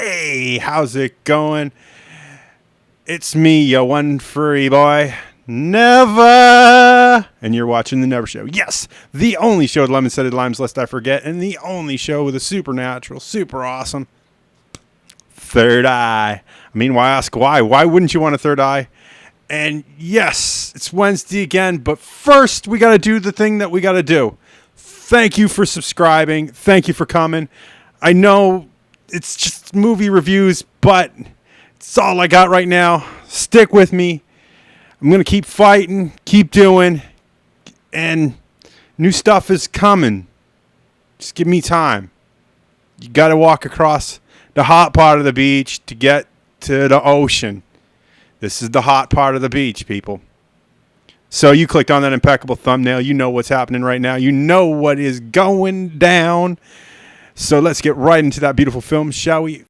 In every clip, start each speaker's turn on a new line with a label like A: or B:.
A: Hey, how's it going? It's me, your one furry boy, Never. And you're watching The Never Show. Yes, the only show with lemon-scented limes lest I forget, and the only show with a supernatural, super awesome third eye. I mean, why ask why? Why wouldn't you want a third eye? And yes, it's Wednesday again, but first we got to do the thing that we got to do. Thank you for subscribing. Thank you for coming. I know it's just movie reviews, but it's all I got right now. Stick with me. I'm going to keep fighting, keep doing, and new stuff is coming. Just give me time. You got to walk across the hot part of the beach to get to the ocean. This is the hot part of the beach, people. So you clicked on that impeccable thumbnail. You know what's happening right now. You know what is going down. So let's get right into that beautiful film, shall we?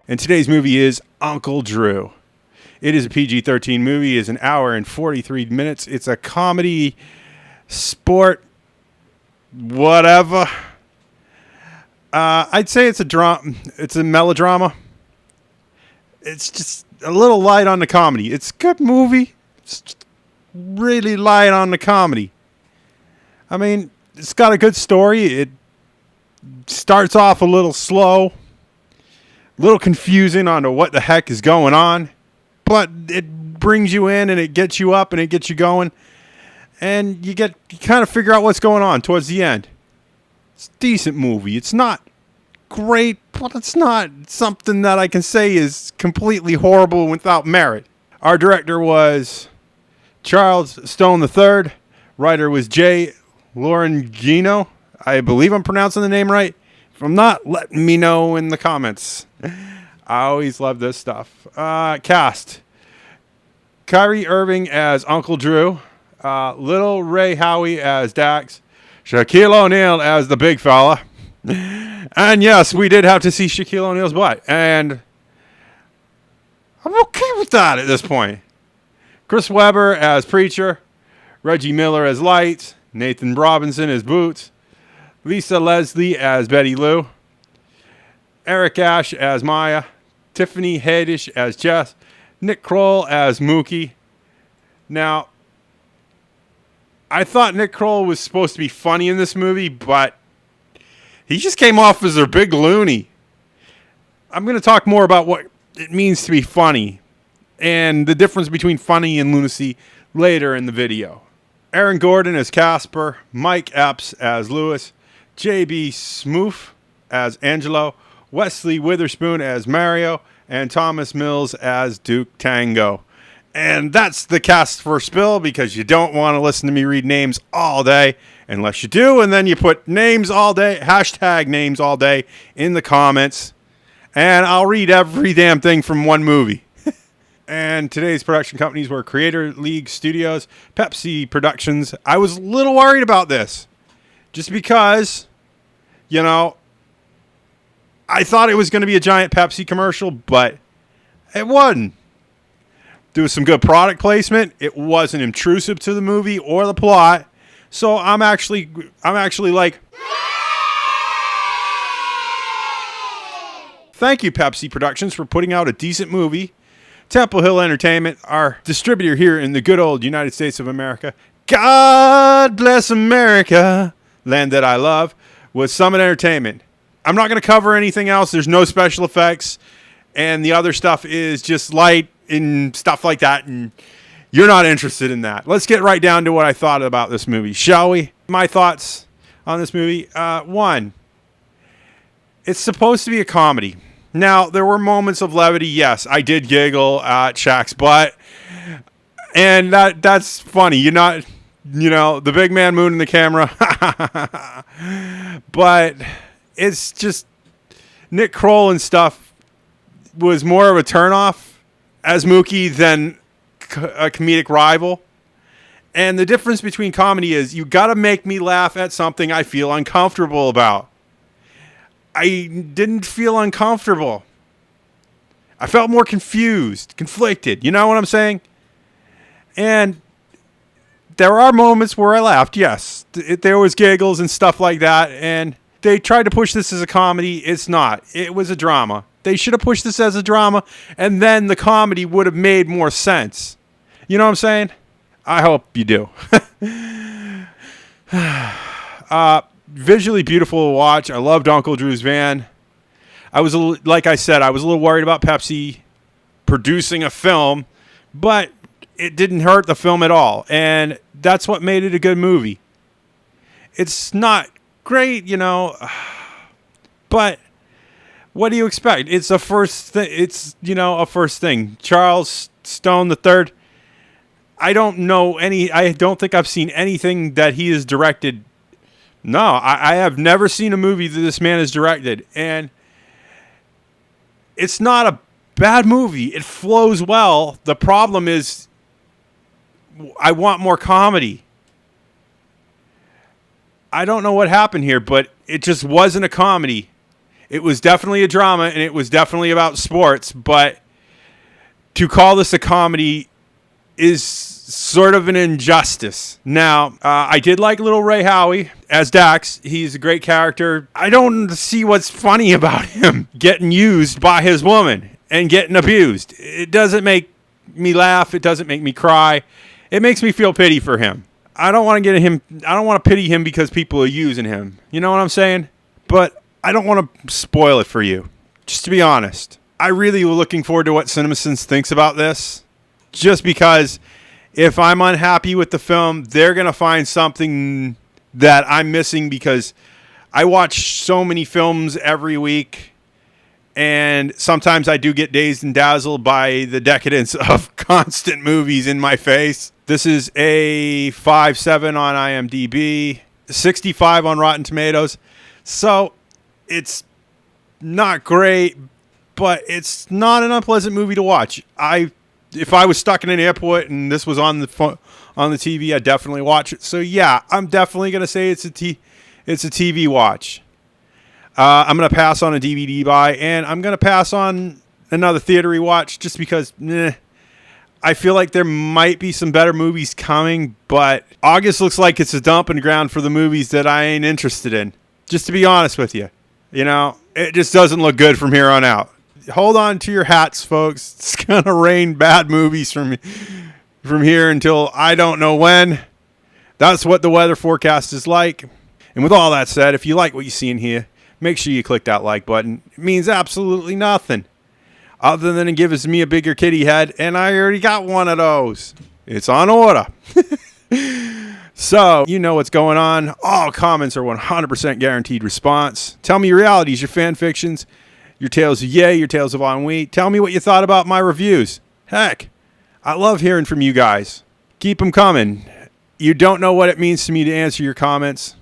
A: And today's movie is Uncle Drew. It is a PG-13 movie. It is an hour and 43 minutes. It's a comedy, sport, whatever. I'd say it's a drama. It's a melodrama. It's just a little light on the comedy. It's a good movie. It's just really light on the comedy. I mean, it's got a good story. It starts off a little slow. Little confusing on to what the heck is going on, but it brings you in and it gets you up and it gets you going, and you kind of figure out what's going on towards the end. It's a decent movie. It's not great, but it's not something that I can say is completely horrible without merit. Our director was Charles Stone III. Writer was Jay Longino. I believe I'm pronouncing the name right. If I'm not, let me know in the comments. I always love this stuff. Cast. Kyrie Irving as Uncle Drew. Little Ray Howie as Dax. Shaquille O'Neal as the big fella. And yes, we did have to see Shaquille O'Neal's butt. And I'm okay with that at this point. Chris Webber as Preacher. Reggie Miller as Lights. Nathan Robinson as Boots. Lisa Leslie as Betty Lou. Eric Ash as Maya. Tiffany Haddish as Jess. Nick Kroll as Mookie. Now, I thought Nick Kroll was supposed to be funny in this movie, but he just came off as a big loony. I'm going to talk more about what it means to be funny and the difference between funny and lunacy later in the video. Aaron Gordon as Casper. Mike Epps as Lewis. J.B. Smoof as Angelo, Wesley Witherspoon as Mario, and Thomas Mills as Duke Tango. And that's the cast for Spill, because you don't want to listen to me read names all day, unless you do, and then you put names all day, hashtag names all day in the comments, and I'll read every damn thing from one movie. And today's production companies were Creator League Studios, Pepsi Productions. I was a little worried about this. Just because, you know, I thought it was going to be a giant Pepsi commercial, but it wasn't. There was some good product placement. It wasn't intrusive to the movie or the plot. So I'm actually like, thank you, Pepsi Productions, for putting out a decent movie. Temple Hill Entertainment, our distributor here in the good old United States of America. God bless America, land that I love. with Summit Entertainment. I'm not going to cover anything else. There's no special effects, and the other stuff is just light and stuff like that, and you're not interested in that. Let's get right down to what I thought about this movie, shall we? My thoughts on this movie. One, it's supposed to be a comedy. Now, there were moments of levity. Yes, I did giggle at Shaq's butt, and that's funny. You're not, the big man mooning the camera. But it's just Nick Kroll and stuff was more of a turnoff as Mookie than a comedic rival. And the difference between comedy is you got to make me laugh at something I feel uncomfortable about. I didn't feel uncomfortable. I felt more confused, conflicted. You know what I'm saying? And there are moments where I laughed, yes. There was giggles and stuff like that. And they tried to push this as a comedy. It's not. It was a drama. They should have pushed this as a drama, and then the comedy would have made more sense. You know what I'm saying? I hope you do. Visually beautiful to watch. I loved Uncle Drew's van. Like I said, I was a little worried about Pepsi producing a film, but it didn't hurt the film at all. And that's what made it a good movie. It's not great, but what do you expect? It's a first thing. It's, a first thing. Charles Stone III. I don't think I've seen anything that he has directed. No, I have never seen a movie that this man has directed. And it's not a bad movie. It flows well. The problem is I want more comedy. I don't know what happened here, but it just wasn't a comedy. It was definitely a drama, and it was definitely about sports. But to call this a comedy is sort of an injustice. Now, I did like Little Ray Howie as Dax. He's a great character. I don't see what's funny about him getting used by his woman and getting abused. It doesn't make me laugh. It doesn't make me cry. It makes me feel pity for him. I don't want to pity him because people are using him. You know what I'm saying? But I don't want to spoil it for you. Just to be honest. I really was looking forward to what CinemaSins thinks about this. Just because if I'm unhappy with the film, they're going to find something that I'm missing, because I watch so many films every week, and sometimes I do get dazed and dazzled by the decadence of constant movies in my face. This is a 5.7 on IMDb, 65 on Rotten Tomatoes. So it's not great, but it's not an unpleasant movie to watch. If I was stuck in an airport and this was on the TV, I'd definitely watch it. So yeah, I'm definitely gonna say it's a TV watch. I'm gonna pass on a DVD buy, and I'm gonna pass on another theater watch just because I feel like there might be some better movies coming, but August looks like it's a dumping ground for the movies that I ain't interested in. Just to be honest with you, it just doesn't look good from here on out. Hold on to your hats, folks. It's going to rain bad movies from here until I don't know when. That's what the weather forecast is like. And with all that said, if you like what you see in here, make sure you click that like button. It means absolutely nothing other than it gives me a bigger kitty head, and I already got one of those. It's on order. So, you know what's going on. All comments are 100% guaranteed response. Tell me your realities, your fan fictions, your tales of yay, your tales of ennui. Tell me what you thought about my reviews. Heck, I love hearing from you guys. Keep them coming. You don't know what it means to me to answer your comments.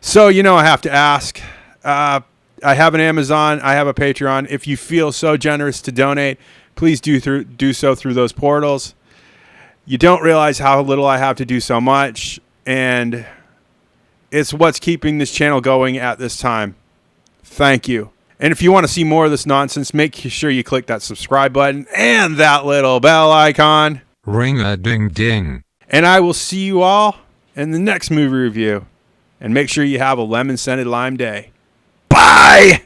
A: So, I have to ask. I have an Amazon. I have a Patreon. If you feel so generous to donate, please do so through those portals. You don't realize how little I have to do so much, and it's what's keeping this channel going at this time. Thank you. And if you want to see more of this nonsense, make sure you click that subscribe button and that little bell icon.
B: Ring-a-ding-ding.
A: And I will see you all in the next movie review. And make sure you have a lemon-scented lime day. Bye!